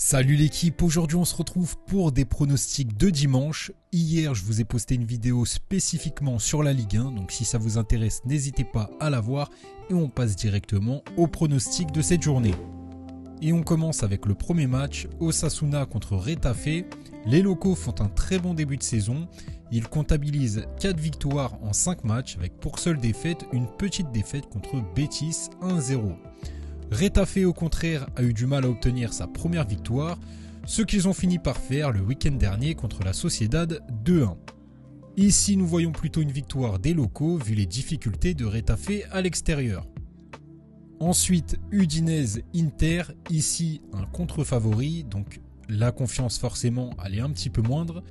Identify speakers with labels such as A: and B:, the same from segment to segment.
A: Salut l'équipe, aujourd'hui on se retrouve pour des pronostics de dimanche. Hier je vous ai posté une vidéo spécifiquement sur la Ligue 1, donc si ça vous intéresse n'hésitez pas à la voir et on passe directement aux pronostics de cette journée. Et on commence avec le premier match, Osasuna contre Retafe. Les locaux font un très bon début de saison, ils comptabilisent 4 victoires en 5 matchs avec pour seule défaite une petite défaite contre Betis 1-0. Retafe au contraire a eu du mal à obtenir sa première victoire, ce qu'ils ont fini par faire le week-end dernier contre la Sociedad 2-1. Ici nous voyons plutôt une victoire des locaux vu les difficultés de Retafe à l'extérieur. Ensuite Udinese Inter, ici un contre-favori, donc la confiance forcément elle est un petit peu moindre.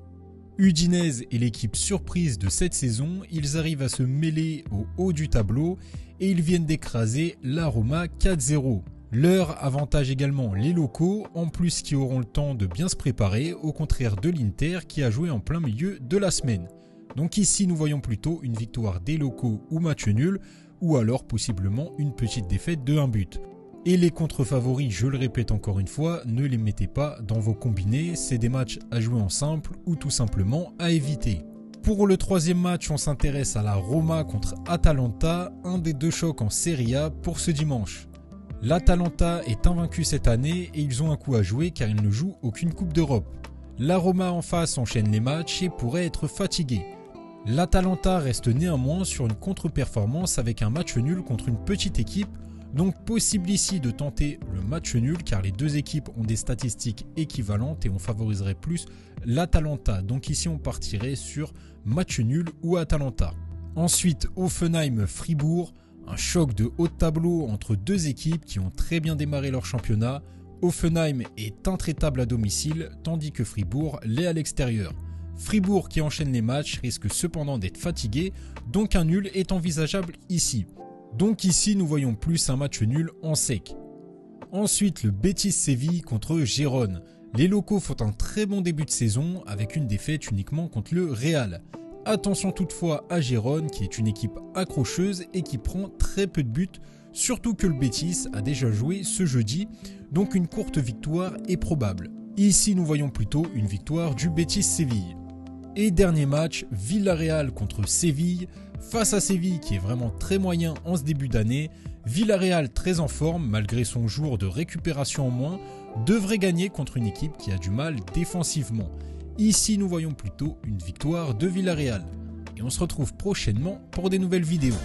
A: Udinese est l'équipe surprise de cette saison, ils arrivent à se mêler au haut du tableau et ils viennent d'écraser la Roma 4-0. Leur avantage également les locaux, en plus qui auront le temps de bien se préparer, au contraire de l'Inter qui a joué en plein milieu de la semaine. Donc ici nous voyons plutôt une victoire des locaux ou match nul, ou alors possiblement une petite défaite de 1 but. Et les contre-favoris, je le répète encore une fois, ne les mettez pas dans vos combinés, c'est des matchs à jouer en simple ou tout simplement à éviter. Pour le troisième match, on s'intéresse à la Roma contre Atalanta, un des deux chocs en Serie A pour ce dimanche. L'Atalanta est invaincu cette année et ils ont un coup à jouer car ils ne jouent aucune Coupe d'Europe. La Roma en face enchaîne les matchs et pourrait être fatiguée. L'Atalanta reste néanmoins sur une contre-performance avec un match nul contre une petite équipe, donc possible ici de tenter le match nul car les deux équipes ont des statistiques équivalentes et on favoriserait plus l'Atalanta. Donc ici on partirait sur match nul ou Atalanta. Ensuite Hoffenheim-Fribourg, un choc de haut de tableau entre deux équipes qui ont très bien démarré leur championnat. Hoffenheim est intraitable à domicile tandis que Fribourg l'est à l'extérieur. Fribourg qui enchaîne les matchs risque cependant d'être fatigué, donc un nul est envisageable ici. Donc ici nous voyons plus un match nul en sec. Ensuite le Betis Séville contre Gérone. Les locaux font un très bon début de saison avec une défaite uniquement contre le Real. Attention toutefois à Gérone qui est une équipe accrocheuse et qui prend très peu de buts, surtout que le Betis a déjà joué ce jeudi, donc une courte victoire est probable. Ici nous voyons plutôt une victoire du Betis Séville. Et dernier match, Villarreal contre Séville. Face à Séville qui est vraiment très moyen en ce début d'année, Villarreal très en forme malgré son jour de récupération en moins, devrait gagner contre une équipe qui a du mal défensivement. Ici nous voyons plutôt une victoire de Villarreal. Et on se retrouve prochainement pour des nouvelles vidéos.